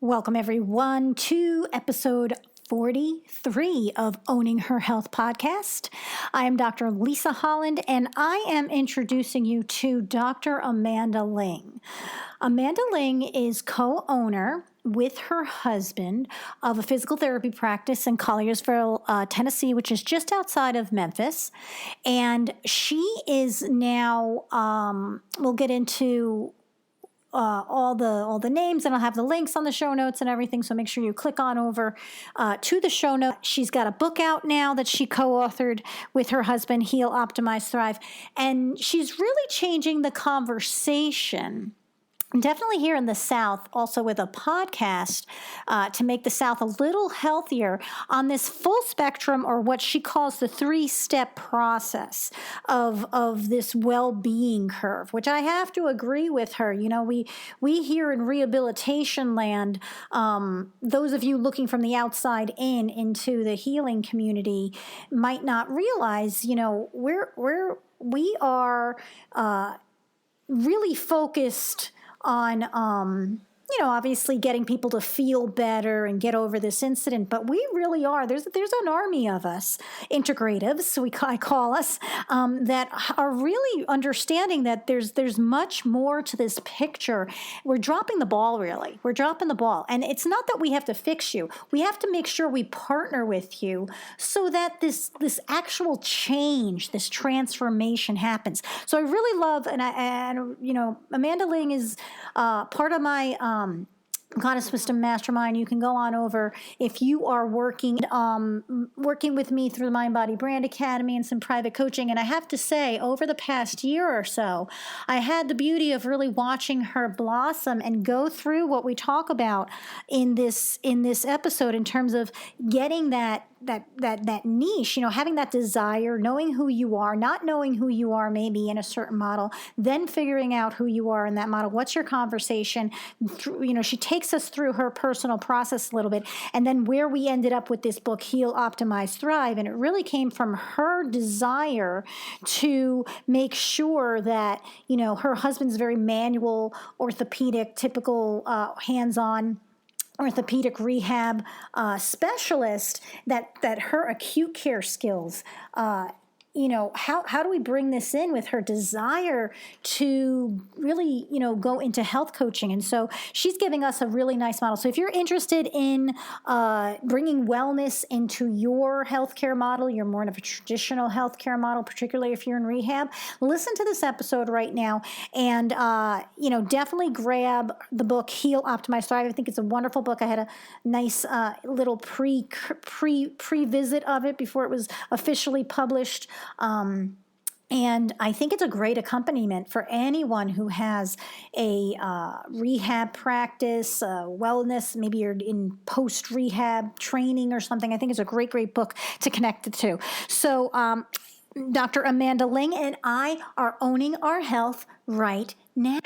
Welcome, everyone, to episode 43 of Owning Her Health podcast. I am Dr. Lisa Holland, and I am introducing you to Dr. Amanda Ling. Amanda Ling is co-owner with her husband of a physical therapy practice in Colliersville, Tennessee, which is just outside of Memphis. And she is now, we'll get into all the names, and I'll have the links on the show notes and everything. So make sure you click on over to the show notes. She's got a book out now that she co-authored with her husband, Heal, Optimize, Thrive. And she's really changing the conversation, definitely here in the South, also with a podcast to make the South a little healthier on this full spectrum, or what she calls the 3-step process of this well-being curve, which I have to agree with her. You know, we here in rehabilitation land, those of you looking from the outside into the healing community might not realize, you know, we are really focused on, obviously getting people to feel better and get over this incident. But we really are, there's an army of us, integratives, I call us, that are really understanding that there's much more to this picture. We're dropping the ball, really. We're dropping the ball. And it's not that we have to fix you. We have to make sure we partner with you so that this actual change, this transformation happens. So I really love, and Amanda Ling is part of my Goddess Wisdom Mastermind. You can go on over if you are working with me through the Mind Body Brand Academy and some private coaching. And I have to say, over the past year or so, I had the beauty of really watching her blossom and go through what we talk about in this episode in terms of getting that niche, having that desire, knowing who you are, not knowing who you are maybe in a certain model, then figuring out who you are in that model. What's your conversation? She takes us through her personal process a little bit, and then where we ended up with this book, Heal, Optimize, Thrive. And it really came from her desire to make sure that, her husband's very manual, orthopedic, typical hands-on orthopedic rehab specialist, that her acute care skills, how do we bring this in with her desire to really, go into health coaching? And so she's giving us a really nice model. So if you're interested in bringing wellness into your healthcare model, you're more of a traditional healthcare model, particularly if you're in rehab, listen to this episode right now, and definitely grab the book Heal, Optimize, Thrive. I think it's a wonderful book. I had a nice little pre-visit of it before it was officially published. And I think it's a great accompaniment for anyone who has a rehab practice, wellness, maybe you're in post-rehab training or something. I think it's a great, great book to connect it to. So Dr. Amanda Ling and I are owning our health right now.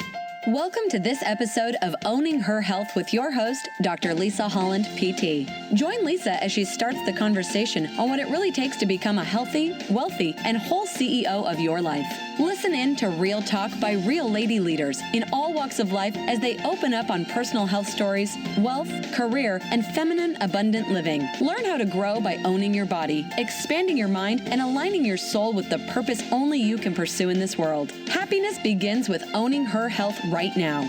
Welcome to this episode of Owning Her Health with your host, Dr. Lisa Holland, PT. Join Lisa as she starts the conversation on what it really takes to become a healthy, wealthy, and whole CEO of your life. Listen in to real talk by real lady leaders in all walks of life as they open up on personal health stories, wealth, career, and feminine abundant living. Learn how to grow by owning your body, expanding your mind, and aligning your soul with the purpose only you can pursue in this world. Happiness begins with owning her health right now.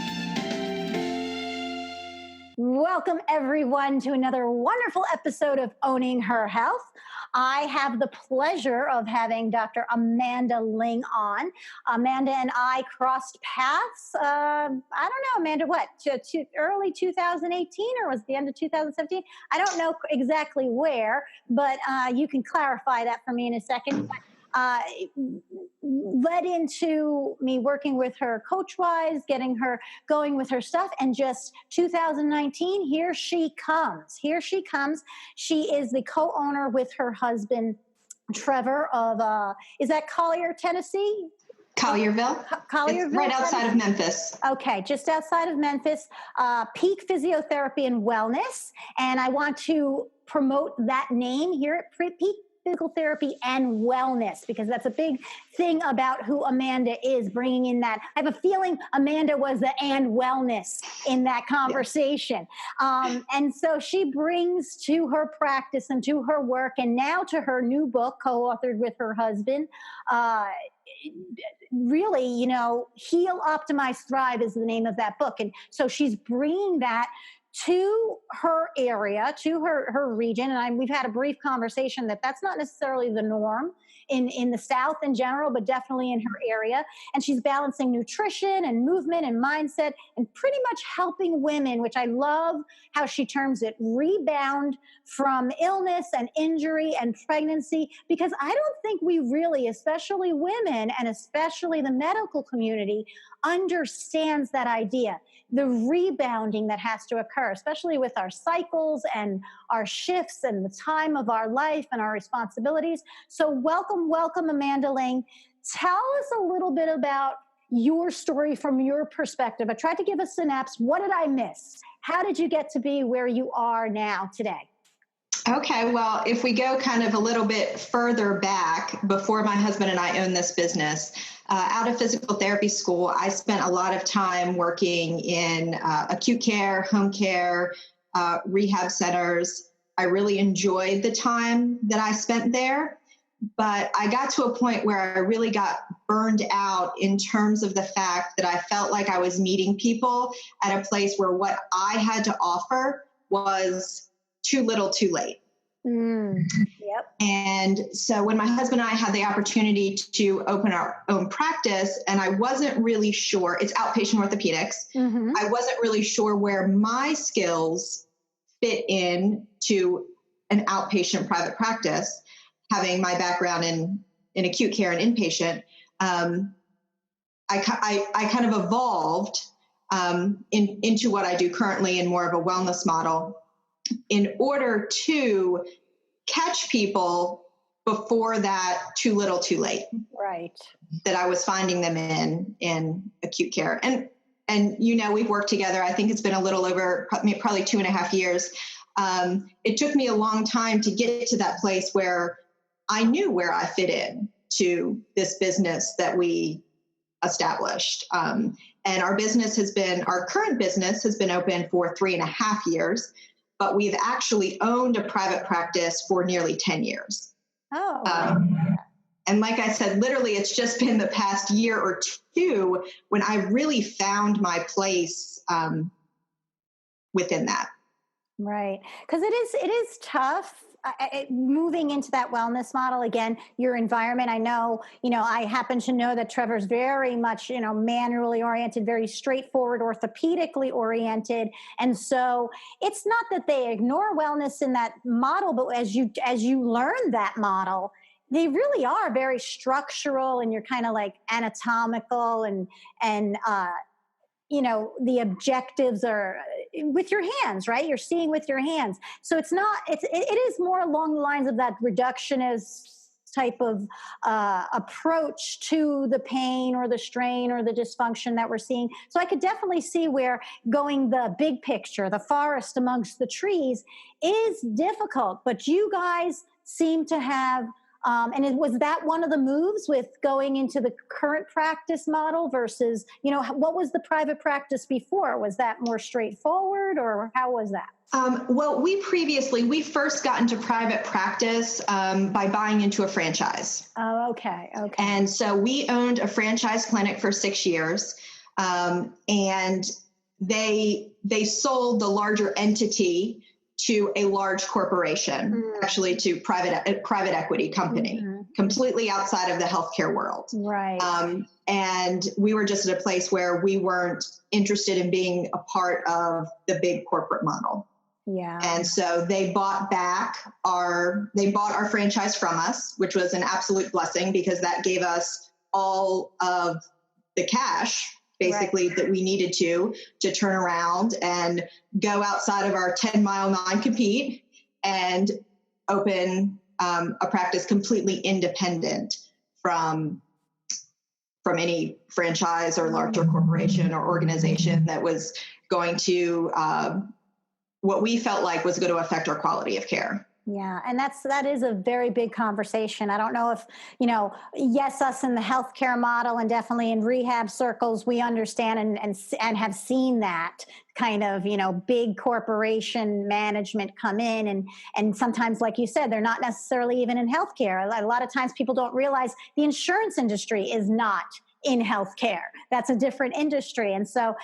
Welcome, everyone, to another wonderful episode of Owning Her Health. I have the pleasure of having Dr. Amanda Ling on. Amanda and I crossed paths, I don't know, Amanda, early 2018, or was it the end of 2017? I don't know exactly where, but you can clarify that for me in a second. Led into me working with her coach-wise, getting her going with her stuff, and just 2019, here she comes. She is the co-owner with her husband, Trevor, of, is that Collier, Tennessee? Collierville. Collierville, it's right outside of Memphis. Okay, just outside of Memphis. Peak Physiotherapy and Wellness, and I want to promote that name here at Peak physical therapy and wellness, because that's a big thing about who Amanda is, bringing in that. I have a feeling Amanda was the and wellness in that conversation. And so she brings to her practice and to her work, and now to her new book, co-authored with her husband, really, Heal, Optimize, Thrive is the name of that book. And so she's bringing that to her area, to her region. And we've had a brief conversation that's not necessarily the norm in the South in general, but definitely in her area. And she's balancing nutrition and movement and mindset and pretty much helping women, which I love how she terms it, rebound from illness and injury and pregnancy, because I don't think we really, especially women and especially the medical community, understands that idea, the rebounding that has to occur, especially with our cycles and our shifts and the time of our life and our responsibilities. So welcome, Amanda Lang. Tell us a little bit about your story from your perspective. I tried to give a synapse. What did I miss? How did you get to be where you are now today? Okay, well, if we go kind of a little bit further back, before my husband and I owned this business, out of physical therapy school, I spent a lot of time working in acute care, home care, rehab centers. I really enjoyed the time that I spent there, but I got to a point where I really got burned out in terms of the fact that I felt like I was meeting people at a place where what I had to offer was too little, too late. Yep. And so when my husband and I had the opportunity to open our own practice, and I wasn't really sure, it's outpatient orthopedics. I wasn't really sure where my skills fit in to an outpatient private practice, having my background in acute care and inpatient. I kind of evolved into what I do currently in more of a wellness model, in order to catch people before that too little, too late. Right. That I was finding them in acute care. And we've worked together. I think it's been a little over probably 2.5 years. It took me a long time to get to that place where I knew where I fit in to this business that we established. And our current business has been open for 3.5 years. But we've actually owned a private practice for nearly 10 years. And like I said, literally, it's just been the past year or two when I really found my place within that. Right. Because it is tough moving into that wellness model. Again, your environment. I know, I happen to know that Trevor's very much, manually oriented, very straightforward, orthopedically oriented. And so it's not that they ignore wellness in that model, but as you learn that model, they really are very structural, and you're kind of like anatomical and the objectives are with your hands, right? You're seeing with your hands. So it is more along the lines of that reductionist type of approach to the pain or the strain or the dysfunction that we're seeing. So I could definitely see where going the big picture, the forest amongst the trees, is difficult. But you guys seem to have was that one of the moves with going into the current practice model versus, what was the private practice before? Was that more straightforward, or how was that? Well, we first got into private practice by buying into a franchise. Oh, okay. And so we owned a franchise clinic for 6 years, and they sold the larger entity to a large corporation, actually to private equity company, completely outside of the healthcare world. Right. And we were just at a place where we weren't interested in being a part of the big corporate model. Yeah. And so they bought our franchise from us, which was an absolute blessing, because that gave us all of the cash basically that we needed to turn around and go outside of our 10-mile non-compete and open a practice completely independent from any franchise or larger corporation or organization that was going to what we felt like was going to affect our quality of care. Yeah, and that is a very big conversation. I don't know if, yes, us in the healthcare model and definitely in rehab circles, we understand and have seen that kind of, big corporation management come in and sometimes, like you said, they're not necessarily even in healthcare. A lot of times people don't realize the insurance industry is not in healthcare. That's a different industry. And so,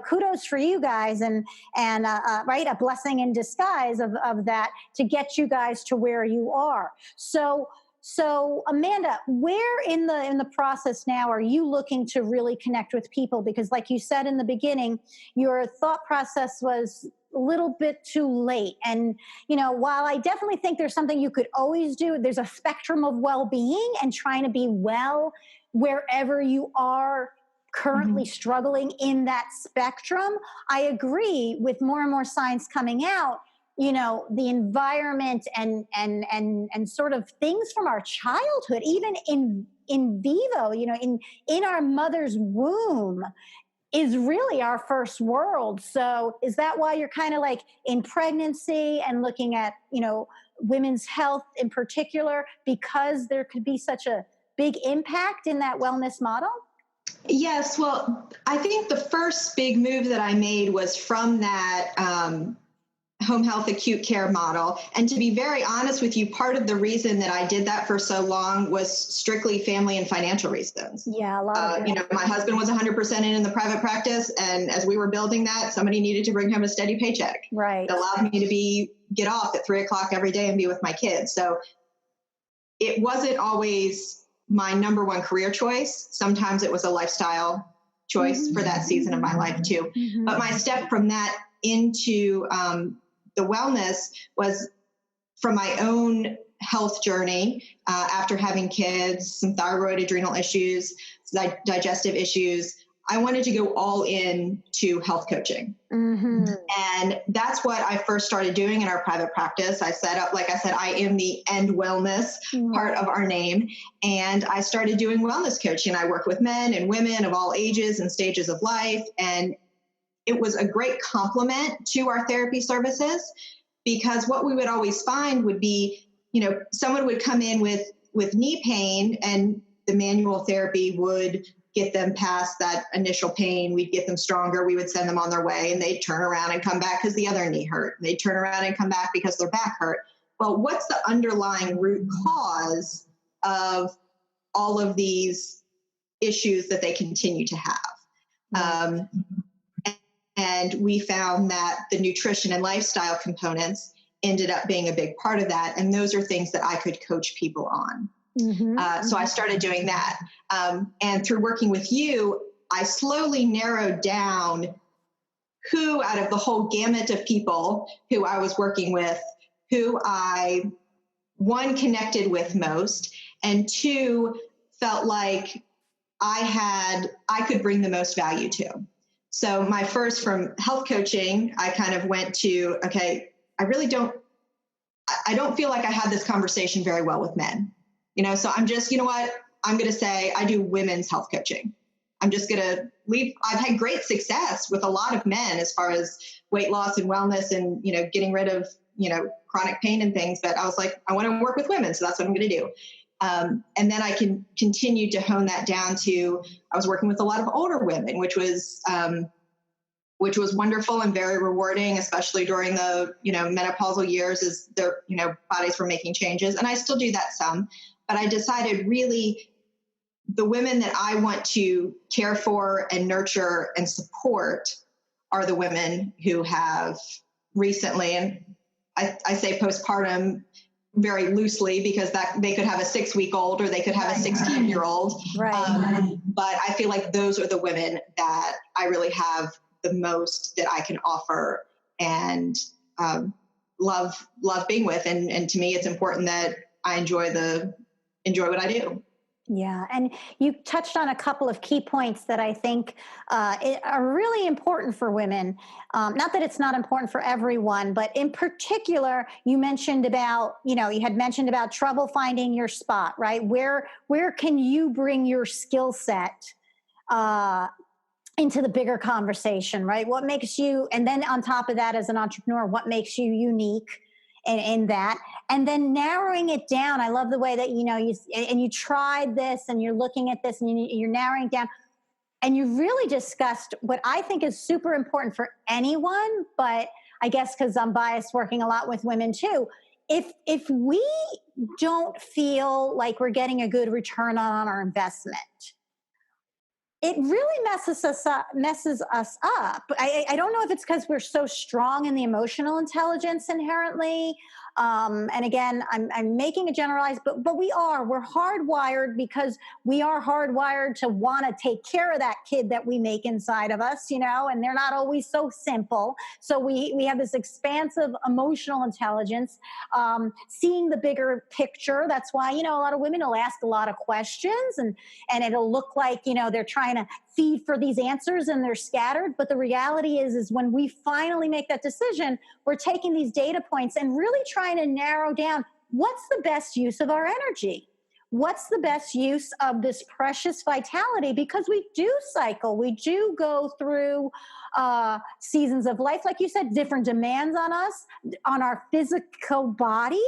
kudos for you guys and right, a blessing in disguise of that to get you guys to where you are. So Amanda, where in the process now are you looking to really connect with people? Because like you said in the beginning, your thought process was a little bit too late. And, while I definitely think there's something you could always do, there's a spectrum of well-being and trying to be well wherever you are currently struggling in that spectrum. I agree with more and more science coming out, the environment and sort of things from our childhood, even in vivo, in our mother's womb is really our first world. So is that why you're kind of like in pregnancy and looking at, women's health in particular, because there could be such a big impact in that wellness model? Yes. Well, I think the first big move that I made was from that home health acute care model. And to be very honest with you, part of the reason that I did that for so long was strictly family and financial reasons. Yeah, a lot of my husband was 100% in the private practice. And as we were building that, somebody needed to bring home a steady paycheck. Right. It allowed me to get off at 3:00 every day and be with my kids. So it wasn't always my number one career choice. Sometimes it was a lifestyle choice for that season of my life too. But my step from that into the wellness was from my own health journey after having kids, some thyroid, adrenal issues, digestive issues. I wanted to go all in to health coaching. And that's what I first started doing in our private practice. I set up, like I said, I am the end wellness part of our name. And I started doing wellness coaching. I work with men and women of all ages and stages of life. And it was a great complement to our therapy services, because what we would always find would be, someone would come in with knee pain and the manual therapy would get them past that initial pain. We'd get them stronger. We would send them on their way and they'd turn around and come back because the other knee hurt. They'd turn around and come back because their back hurt. Well, what's the underlying root cause of all of these issues that they continue to have? And we found that the nutrition and lifestyle components ended up being a big part of that. And those are things that I could coach people on. So I started doing that. And through working with you, I slowly narrowed down who out of the whole gamut of people who I was working with, who I, one, connected with most, and two, felt like I could bring the most value to. So my first, from health coaching, I kind of went to, okay, I don't feel like I had this conversation very well with men. So I'm just, I'm going to say I do women's health coaching. I'm just going to leave. I've had great success with a lot of men as far as weight loss and wellness and, getting rid of, chronic pain and things. But I was like, I want to work with women. So that's what I'm going to do. And then I can continue to hone that down to, I was working with a lot of older women, which was wonderful and very rewarding, especially during the, menopausal years as their, bodies were making changes. And I still do that some. But I decided really the women that I want to care for and nurture and support are the women who have recently, and I say postpartum very loosely because that they could have a 6-week-old or they could have a 16-year-old. Right. But I feel like those are the women that I really have the most that I can offer and love being with. And to me, it's important that I enjoy what I do. Yeah. And you touched on a couple of key points that I think are really important for women. Not that it's not important for everyone, but in particular, you mentioned about, you had mentioned about trouble finding your spot, right? Where can you bring your skill set into the bigger conversation, right? What makes you, and then on top of that, as an entrepreneur, what makes you unique? in that, and then narrowing it down. I love the way that, you tried this and you're looking at this and you're narrowing it down. And you really discussed what I think is super important for anyone, but I guess because I'm biased working a lot with women too. If we don't feel like we're getting a good return on our investment, it really messes us up. I don't know if it's because we're so strong in the emotional intelligence inherently. And again, I'm making a generalized, but we're hardwired, because we are hardwired to want to take care of that kid that we make inside of us, and they're not always so simple. So we have this expansive emotional intelligence, seeing the bigger picture. That's why, a lot of women will ask a lot of questions, and it'll look like, they're trying to feed for these answers and they're scattered. But the reality is when we finally make that decision, we're taking these data points and really trying to narrow down what's the best use of our energy. What's the best use of this precious vitality? Because we do cycle, we do go through seasons of life, like you said, different demands on us, on our physical body.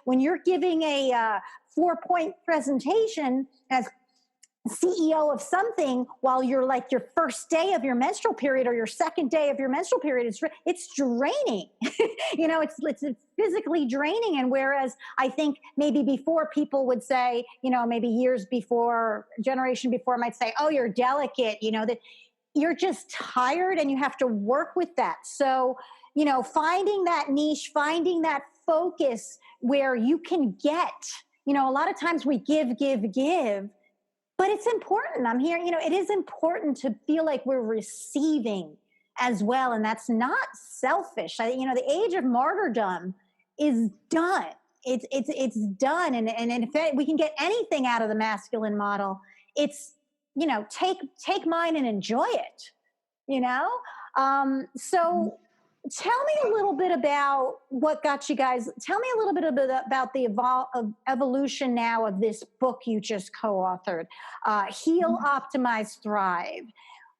When you're giving a 4-point presentation as CEO of something while you're like your first day of your menstrual period or your second day of your menstrual period, it's draining. It's physically draining. And whereas I think maybe before people would say, maybe years before, generation before might say, oh, you're delicate, that you're just tired and you have to work with that. So, finding that niche, finding that focus where you can get, a lot of times we give, but it's important. I'm here, it is important to feel like we're receiving as well. And that's not selfish. The age of martyrdom is done. It's done. And if we can get anything out of the masculine model, it's, take mine and enjoy it, So tell me a little bit about what got you guys. Tell me a little bit about the evolution now of this book you just co-authored, Heal, Optimize, Thrive.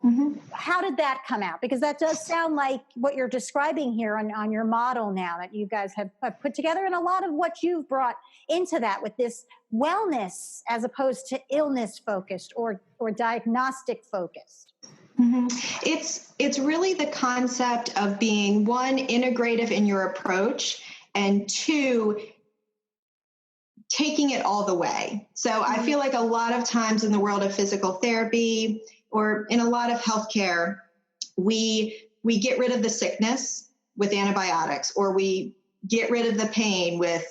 Mm-hmm. How did that come out? Because that does sound like what you're describing here on your model now that you guys have put together, and a lot of what you've brought into that with this wellness as opposed to illness focused or diagnostic focused. Mm-hmm. It's really the concept of being, one, integrative in your approach, and two, taking it all the way. So I feel like a lot of times in the world of physical therapy or in a lot of healthcare, we get rid of the sickness with antibiotics, or we get rid of the pain with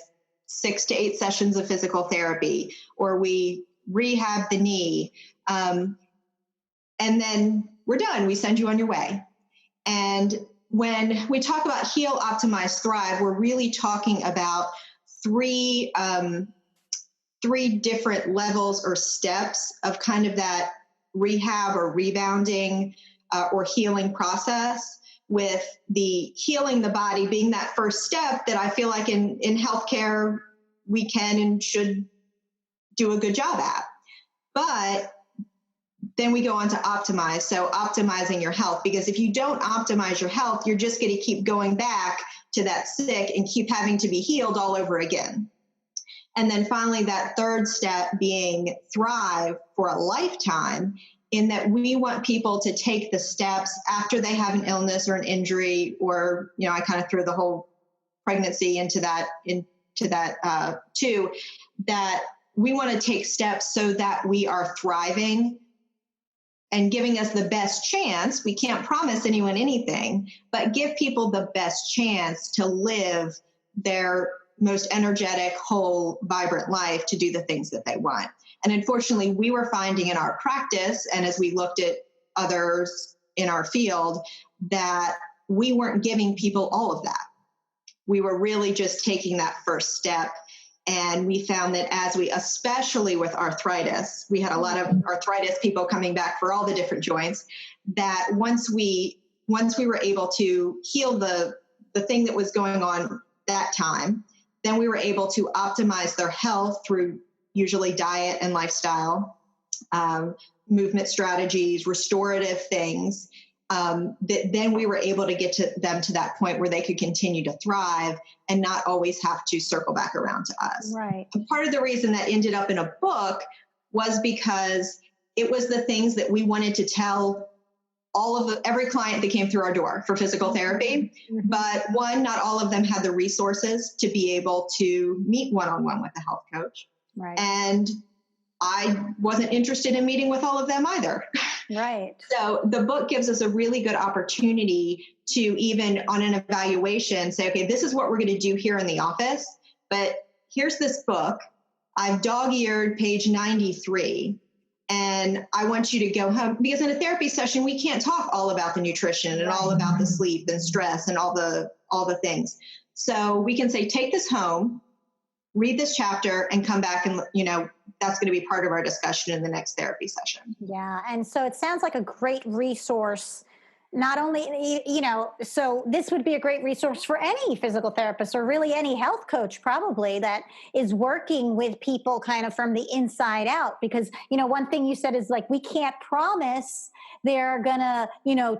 6 to 8 sessions of physical therapy, or we rehab the knee. And then we're done. We send you on your way. And when we talk about Heal, Optimize, Thrive, we're really talking about three different levels or steps of kind of that rehab or rebounding or healing process, with the healing the body being that first step that I feel like in healthcare we can and should do a good job at. But then we go on to optimize. So optimizing your health, because if you don't optimize your health, you're just going to keep going back to that sick and keep having to be healed all over again. And then finally, that third step being thrive for a lifetime, in that we want people to take the steps after they have an illness or an injury, or, I kind of threw the whole pregnancy into that too, that we want to take steps so that we are thriving and giving us the best chance. We can't promise anyone anything, but give people the best chance to live their most energetic, whole, vibrant life, to do the things that they want. And unfortunately, we were finding in our practice, and as we looked at others in our field, that we weren't giving people all of that. We were really just taking that first step. And we found that especially with arthritis, we had a lot of arthritis people coming back for all the different joints, that once we were able to heal the thing that was going on that time, then we were able to optimize their health through usually diet and lifestyle, movement strategies, restorative things. then we were able to get to them to that point where they could continue to thrive and not always have to circle back around to us. Right. And part of the reason that ended up in a book was because it was the things that we wanted to tell every client that came through our door for physical therapy. Mm-hmm. But one, not all of them had the resources to be able to meet one-on-one with a health coach. Right. And I wasn't interested in meeting with all of them either. Right. So the book gives us a really good opportunity to, even on an evaluation, say, okay, this is what we're going to do here in the office, but here's this book. I've dog-eared page 93. And I want you to go home, because in a therapy session, we can't talk all about the nutrition and all about the sleep and stress and all the things. So we can say, take this home, read this chapter, and come back, and that's going to be part of our discussion in the next therapy session. Yeah. And so it sounds like a great resource. Not only, so this would be a great resource for any physical therapist, or really any health coach probably, that is working with people kind of from the inside out. Because, one thing you said is like, we can't promise they're gonna,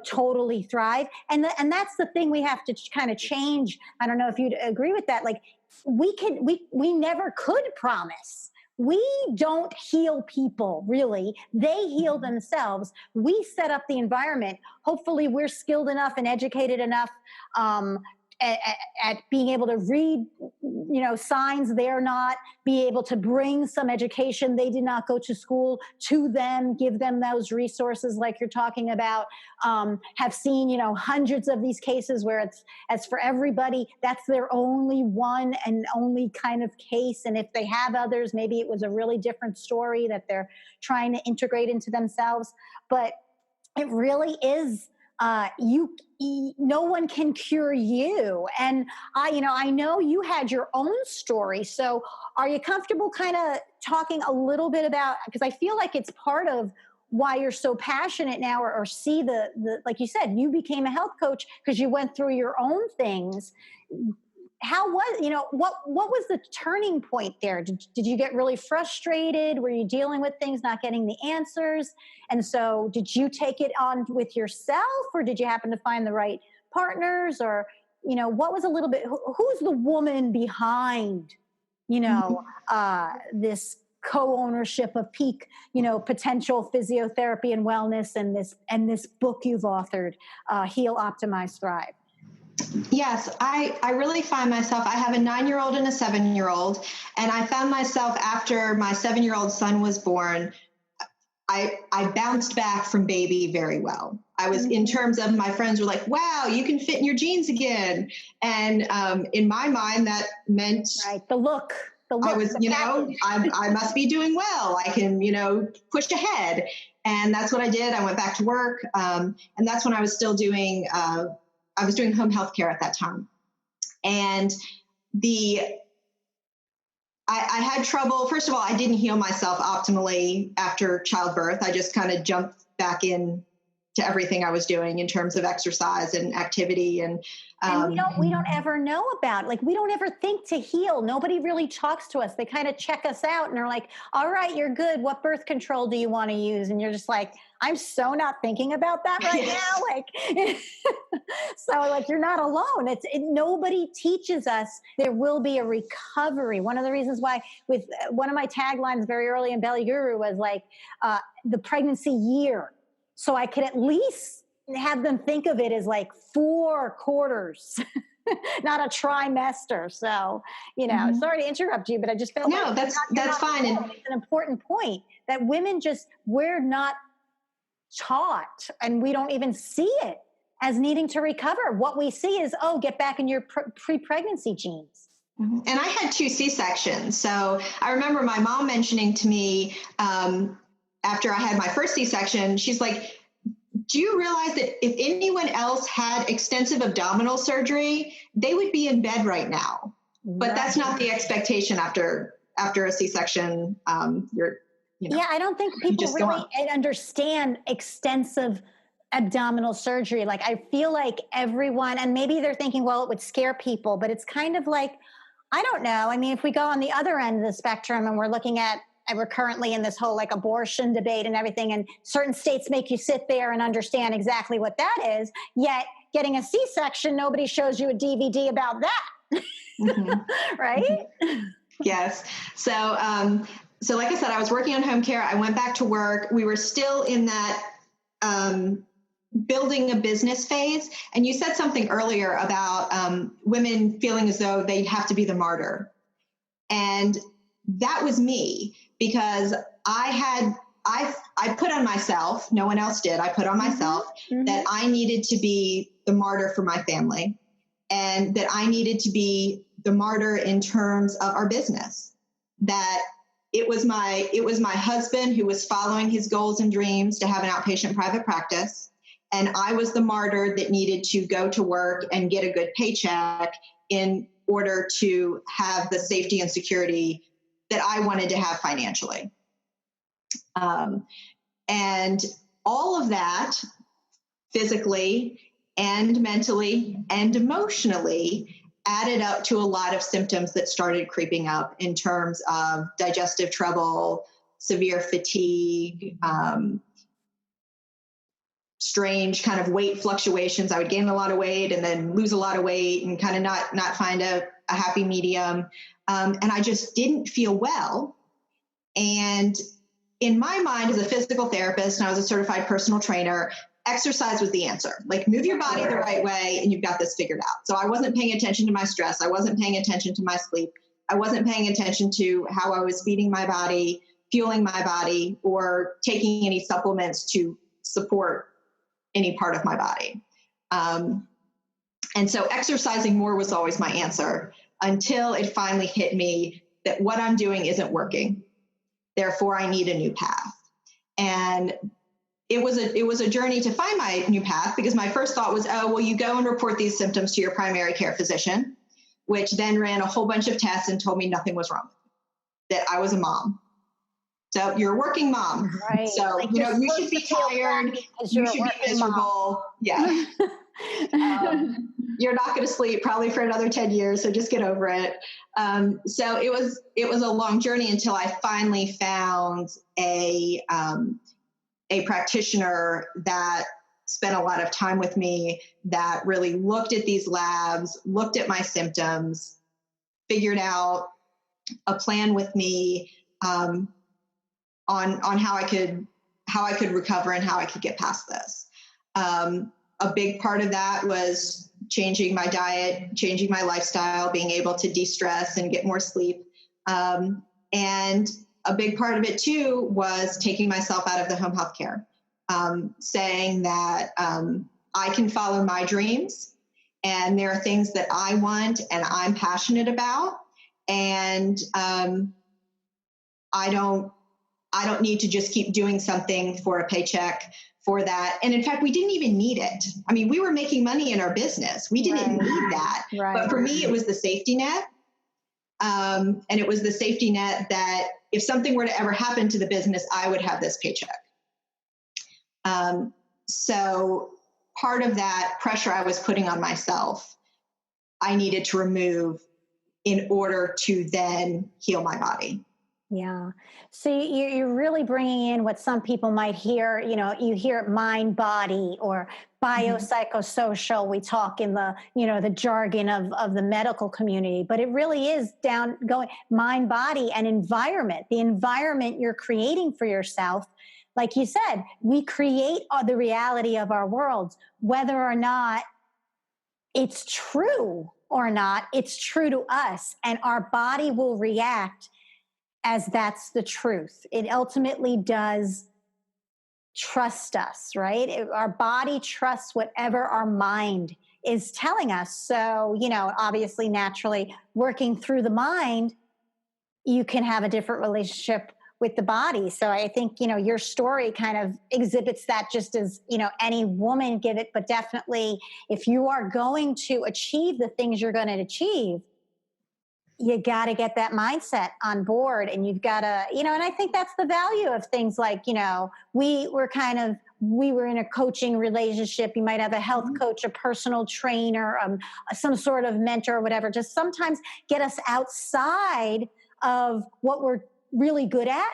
totally thrive. And that's the thing we have to kind of change. I don't know if you'd agree with that. Like, we never could promise. We don't heal people, really. They heal themselves. We set up the environment. Hopefully we're skilled enough and educated enough at being able to read, signs they're not, be able to bring some education they did not go to school to them, give them those resources like you're talking about. Have seen, hundreds of these cases where it's, as for everybody, that's their only one and only kind of case. And if they have others, maybe it was a really different story that they're trying to integrate into themselves. But it really is, no one can cure you. And I know you had your own story. So are you comfortable kind of talking a little bit about, because I feel like it's part of why you're so passionate now, or see the, like you said, you became a health coach because you went through your own things. How was, what was the turning point there? Did you get really frustrated? Were you dealing with things, not getting the answers? And so did you take it on with yourself, or did you happen to find the right partners? Or, what was a little bit, who's the woman behind, this co-ownership of peak, potential physiotherapy and wellness, and this book you've authored, Heal, Optimize, Thrive? Yes, I really find myself, I have a 9-year-old and a 7-year-old, and I found myself, after my 7-year-old son was born, I bounced back from baby very well. I was, in terms of, my friends were like, wow, you can fit in your jeans again. And in my mind, that meant the look. I was, I must be doing well. I can, push ahead. And that's what I did. I went back to work. And that's when I was still doing, I was doing home health care at that time. And I had trouble. First of all, I didn't heal myself optimally after childbirth. I just kind of jumped back in to everything I was doing in terms of exercise and activity. And we don't ever know about, like, we don't ever think to heal. Nobody really talks to us. They kind of check us out and are like, all right, you're good. What birth control do you want to use? And you're just like, I'm so not thinking about that right now. Like, so like, you're not alone. Nobody teaches us there will be a recovery. One of the reasons why, with one of my taglines very early in Belly Guru was like, the pregnancy year. So I could at least have them think of it as like 4 quarters, not a trimester. So, sorry to interrupt you, but I just felt that's fine. It's an important point that women we're not taught, and we don't even see it as needing to recover. What we see is, get back in your pre-pregnancy genes. And I had 2 C-sections. So I remember my mom mentioning to me, after I had my first C-section, she's like, do you realize that if anyone else had extensive abdominal surgery, they would be in bed right now? But that's not the expectation after a C-section. Yeah, I don't think people really understand extensive abdominal surgery. Like, I feel like everyone, and maybe they're thinking, well, it would scare people, but it's kind of like, I don't know. I mean, if we go on the other end of the spectrum and we're looking at we're currently in this whole like abortion debate and everything, and certain states make you sit there and understand exactly what that is. Yet getting a C-section, nobody shows you a DVD about that. Mm-hmm. Right? Mm-hmm. Yes. So like I said, I was working on home care. I went back to work. We were still in that building a business phase. And you said something earlier about women feeling as though they have to be the martyr. And that was me, because I put on myself, no one else did. I put on myself that I needed to be the martyr for my family, and that I needed to be the martyr in terms of our business. That it was my husband who was following his goals and dreams to have an outpatient private practice. And I was the martyr that needed to go to work and get a good paycheck in order to have the safety and security that I wanted to have financially. And all of that, physically and mentally and emotionally, added up to a lot of symptoms that started creeping up in terms of digestive trouble, severe fatigue, strange kind of weight fluctuations. I would gain a lot of weight and then lose a lot of weight and kind of not find a happy medium. And I just didn't feel well. And in my mind, as a physical therapist, and I was a certified personal trainer, exercise was the answer. Like, move your body the right way and you've got this figured out. So I wasn't paying attention to my stress. I wasn't paying attention to my sleep. I wasn't paying attention to how I was feeding my body, fueling my body, or taking any supplements to support any part of my body. And so exercising more was always my answer, until it finally hit me that what I'm doing isn't working. Therefore, I need a new path. And it was a journey to find my new path, because my first thought was, oh, well, you go and report these symptoms to your primary care physician, which then ran a whole bunch of tests and told me nothing was wrong, that I was a mom. So you're a working mom. Right. So, like, you should be tired. You should be miserable. Mom. Yeah. You're not going to sleep probably for another 10 years. So just get over it. So it was a long journey until I finally found a practitioner that spent a lot of time with me, that really looked at these labs, looked at my symptoms, figured out a plan with me on how I could recover and how I could get past this. A big part of that was changing my diet, changing my lifestyle, being able to de-stress and get more sleep. And a big part of it too was taking myself out of the home health care, saying that I can follow my dreams, and there are things that I want and I'm passionate about, and I don't need to just keep doing something for a paycheck for that. And in fact, we didn't even need it. I mean, we were making money in our business. We didn't need that. Right. But for me, it was the safety net. And it was the safety net that if something were to ever happen to the business, I would have this paycheck. So part of that pressure I was putting on myself, I needed to remove in order to then heal my body. Yeah. So you're really bringing in what some people might hear, you hear it mind, body, or biopsychosocial. We talk in the, the jargon of the medical community, but it really is going mind, body, and environment. The environment you're creating for yourself. Like you said, we create the reality of our worlds, whether or not it's true or not, it's true to us, and our body will react as that's the truth. It ultimately does trust us, right? Our body trusts whatever our mind is telling us. So, obviously, naturally, working through the mind, you can have a different relationship with the body. So I think, your story kind of exhibits that, just as, any woman give it, but definitely if you are going to achieve the things you're going to achieve, you got to get that mindset on board, and you've got to, and I think that's the value of things like, we were in a coaching relationship. You might have a health coach, a personal trainer, some sort of mentor or whatever, just sometimes get us outside of what we're really good at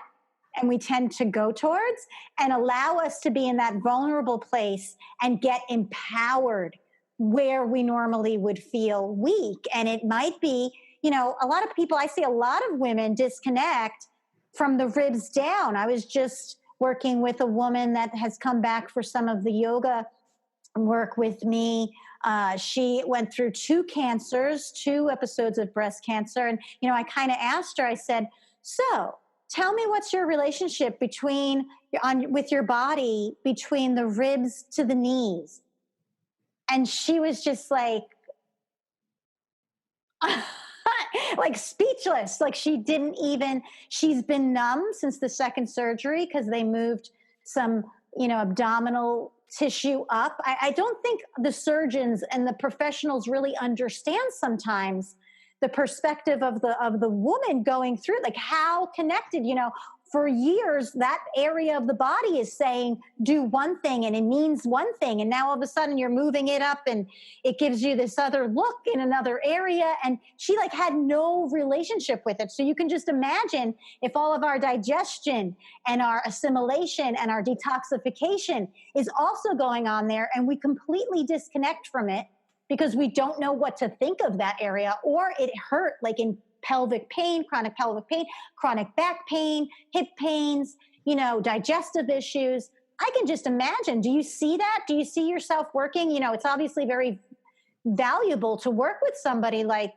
and we tend to go towards, and allow us to be in that vulnerable place and get empowered where we normally would feel weak. And it might be, a lot of people, I see a lot of women disconnect from the ribs down. I was just working with a woman that has come back for some of the yoga work with me. She went through 2 cancers, 2 episodes of breast cancer. And, I kind of asked her, I said, so tell me, what's your relationship with your body, between the ribs to the knees? And she was just like, like speechless. Like she's been numb since the second surgery because they moved some, abdominal tissue up. I don't think the surgeons and the professionals really understand sometimes the perspective of the woman going through it, like how connected, for years, that area of the body is saying, do one thing, and it means one thing. And now all of a sudden you're moving it up and it gives you this other look in another area. And she had no relationship with it. So you can just imagine if all of our digestion and our assimilation and our detoxification is also going on there, and we completely disconnect from it because we don't know what to think of that area, or it hurt, like in pelvic pain, chronic pelvic pain, chronic back pain, hip pains, digestive issues. I can just imagine. Do you see that? Do you see yourself working? It's obviously very valuable to work with somebody like,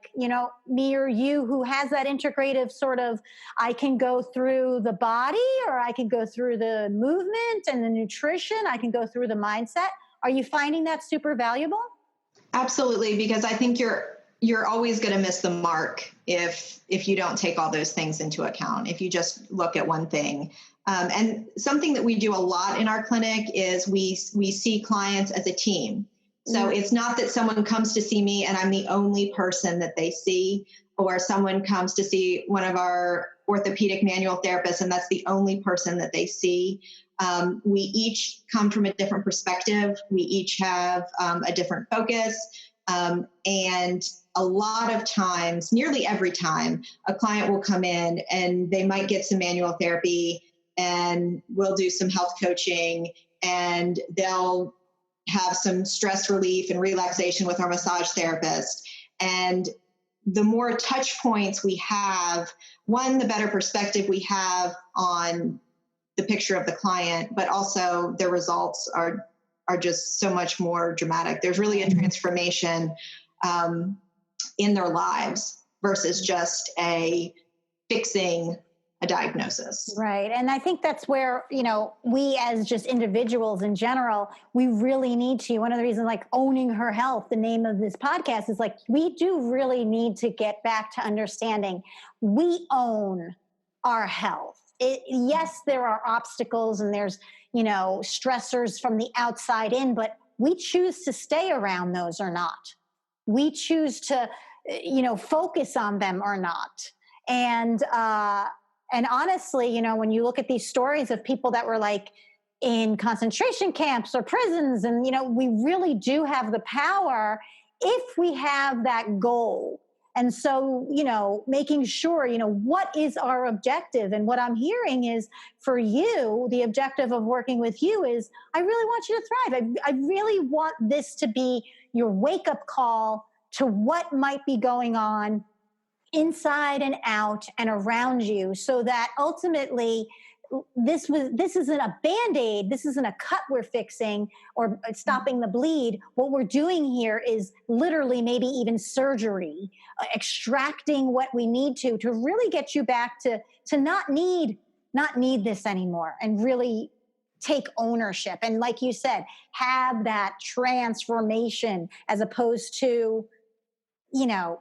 me or you, who has that integrative sort of, I can go through the body, or I can go through the movement and the nutrition. I can go through the mindset. Are you finding that super valuable? Absolutely, because I think you're always going to miss the mark if you don't take all those things into account, if you just look at one thing. And something that we do a lot in our clinic is we see clients as a team. So it's not that someone comes to see me and I'm the only person that they see, or someone comes to see one of our orthopedic manual therapists and that's the only person that they see. We each come from a different perspective. We each have a different focus. And a lot of times, nearly every time, a client will come in and they might get some manual therapy, and we'll do some health coaching, and they'll have some stress relief and relaxation with our massage therapist. And the more touch points we have, one, the better perspective we have on the picture of the client, but also their results are just so much more dramatic. There's really a transformation in their lives versus just fixing a diagnosis. Right. And I think that's where, we as just individuals in general, we really need to, one of the reasons, like Owning Her Health, the name of this podcast, is like, we do really need to get back to understanding we own our health. Yes, there are obstacles and there's, stressors from the outside in, but we choose to stay around those or not. We choose to, focus on them or not. And honestly, when you look at these stories of people that were like in concentration camps or prisons, and, we really do have the power if we have that goal. And so, making sure, what is our objective? And what I'm hearing is, for you, the objective of working with you is, I really want you to thrive. I really want this to be your wake-up call to what might be going on inside and out and around you, so that ultimately this isn't a Band-Aid. This isn't a cut we're fixing or stopping the bleed. What we're doing here is literally maybe even surgery, extracting what we need to really get you back to not need this anymore, and really take ownership. And like you said, have that transformation as opposed to,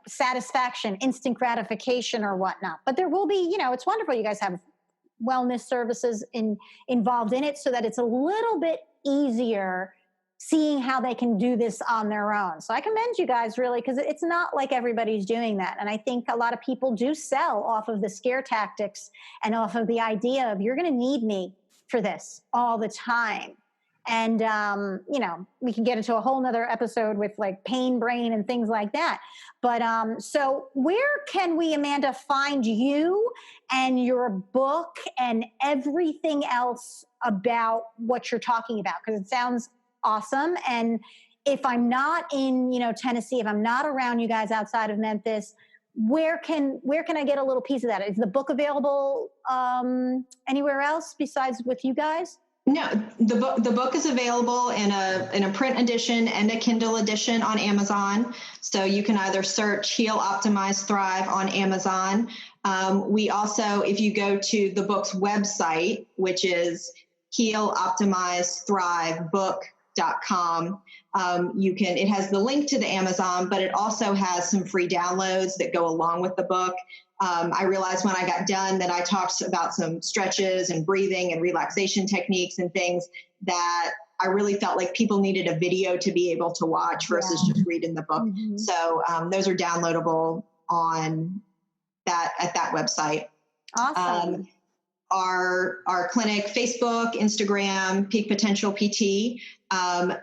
satisfaction, instant gratification or whatnot. But there will be, it's wonderful you guys have wellness services involved in it, so that it's a little bit easier seeing how they can do this on their own. So I commend you guys, really, because it's not like everybody's doing that. And I think a lot of people do sell off of the scare tactics and off of the idea of, you're going to need me for this all the time. And, we can get into a whole nother episode with like pain brain and things like that. But so where can we, Amanda, find you and your book and everything else about what you're talking about? Because it sounds awesome. And if I'm not in, Tennessee, if I'm not around you guys outside of Memphis, where can I get a little piece of that? Is the book available anywhere else besides with you guys? No, the book is available in a print edition and a Kindle edition on Amazon. So you can either search Heal, Optimize, Thrive on Amazon. We also, if you go to the book's website, which is healoptimizethrive.book.com, it has the link to the Amazon, but it also has some free downloads that go along with the book. I realized when I got done that I talked about some stretches and breathing and relaxation techniques and things that I really felt like people needed a video to be able to watch versus just read in the book. Mm-hmm. So those are downloadable at that website. Awesome. Our clinic, Facebook, Instagram, Peak Potential PT.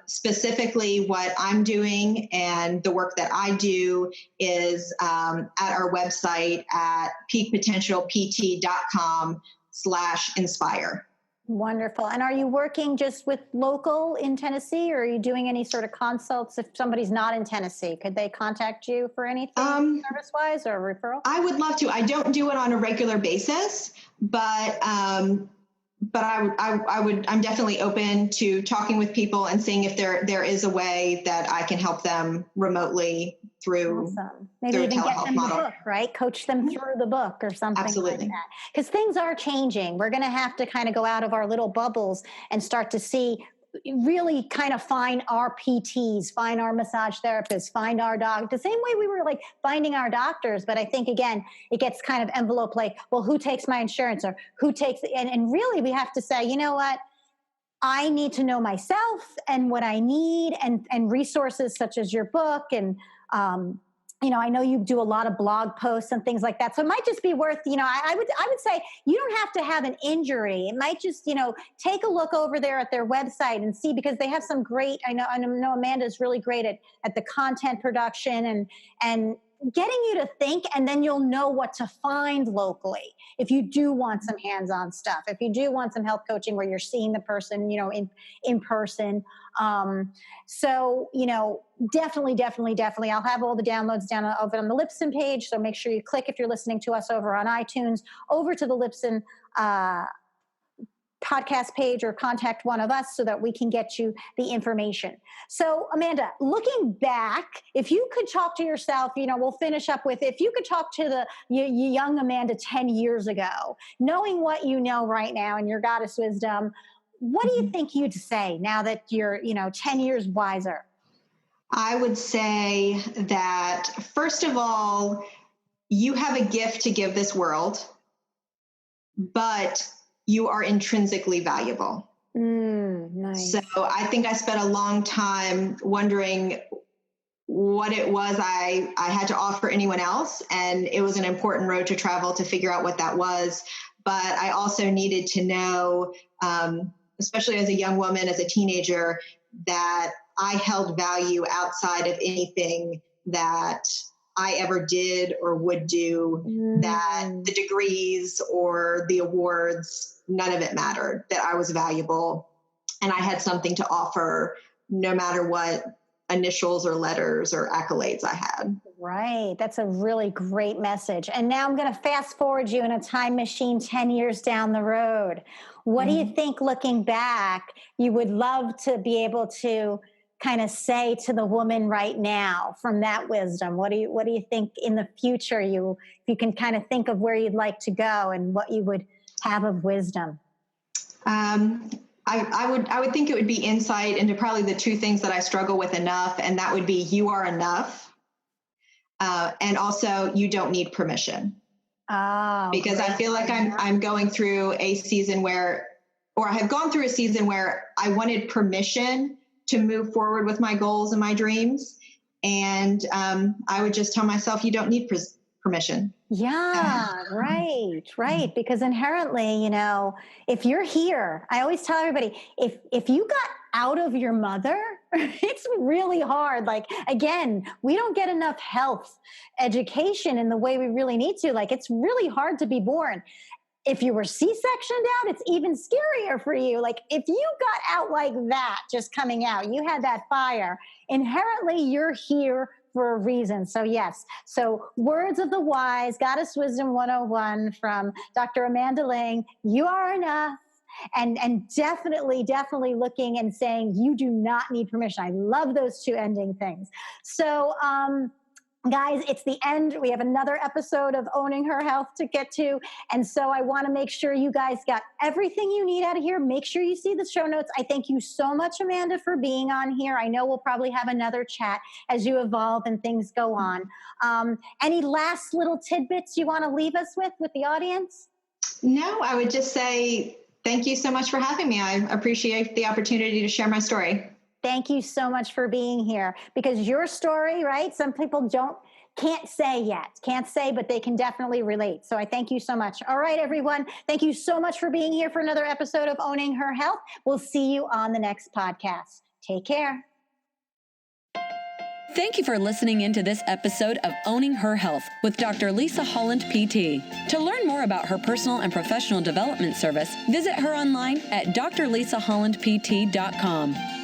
Specifically what I'm doing and the work that I do is at our website at peakpotentialpt.com/inspire. Wonderful. And are you working just with local in Tennessee, or are you doing any sort of consults if somebody's not in Tennessee? Could they contact you for anything service-wise or referral? I would love to. I don't do it on a regular basis, but I'm definitely open to talking with people and seeing if there is a way that I can help them remotely through. Awesome. Maybe even get them the book, right? Coach them through the book or something. Absolutely. Like that. Because things are changing. We're going to have to kind of go out of our little bubbles and start to really kind of find our PTs, find our massage therapists, find our doc, the same way we were like finding our doctors. But I think, again, it gets kind of envelope like, well, who takes my insurance or who takes, and really we have to say, you know what? I need to know myself and what I need and resources such as your book. And, I know you do a lot of blog posts and things like that. So it might just be worth, I would say you don't have to have an injury. It might just, take a look over there at their website and see, because they have some great, I know Amanda's really great at the content production and getting you to think, and then you'll know what to find locally. If you do want some hands-on stuff, if you do want some health coaching where you're seeing the person, in person. So, definitely. I'll have all the downloads down over on the Libsyn page. So make sure you click, if you're listening to us over on iTunes, over to the Libsyn, podcast page or contact one of us so that we can get you the information. So Amanda, looking back, if you could talk to yourself, we'll finish up with, if you could talk to the young Amanda 10 years ago, knowing what you know right now and your goddess wisdom, what do you think you'd say now that you're, 10 years wiser? I would say that, first of all, you have a gift to give this world, but you are intrinsically valuable. Nice. So I think I spent a long time wondering what it was I had to offer anyone else. And it was an important road to travel to figure out what that was. But I also needed to know, especially as a young woman, as a teenager, that I held value outside of anything that I ever did or would do, that the degrees or the awards, none of it mattered, that I was valuable and I had something to offer no matter what initials or letters or accolades I had. Right. That's a really great message. And now I'm going to fast forward you in a time machine 10 years down the road. What do you think, looking back, you would love to be able to kind of say to the woman right now from that wisdom? What do you think in the future if you can kind of think of where you'd like to go and what you would have of wisdom? I would think it would be insight into probably the two things that I struggle with enough, and that would be you are enough, and also you don't need permission. Oh, because I feel like I'm going through a season where, or I have gone through a season where I wanted permission to move forward with my goals and my dreams. And I would just tell myself, you don't need permission. Yeah, right. Because inherently, if you're here, I always tell everybody, if you got out of your mother, it's really hard. Like, again, we don't get enough health education in the way we really need to. Like, it's really hard to be born. If you were C-sectioned out, it's even scarier for you. Like, if you got out like that, just coming out, you had that fire, inherently you're here for a reason. So yes. So words of the wise, Goddess Wisdom 101 from Dr. Amanda Lang, you are enough. And definitely looking and saying you do not need permission. I love those two ending things. So, guys, it's the end. We have another episode of Owning Her Health to get to. And so I want to make sure you guys got everything you need out of here. Make sure you see the show notes. I thank you so much, Amanda, for being on here. I know we'll probably have another chat as you evolve and things go on. Any last little tidbits you want to leave us with the audience? No, I would just say thank you so much for having me. I appreciate the opportunity to share my story. Thank you so much for being here, because your story, right? Some people can't say, but they can definitely relate. So I thank you so much. All right, everyone. Thank you so much for being here for another episode of Owning Her Health. We'll see you on the next podcast. Take care. Thank you for listening into this episode of Owning Her Health with Dr. Lisa Holland, PT. To learn more about her personal and professional development service, visit her online at drlisahollandpt.com.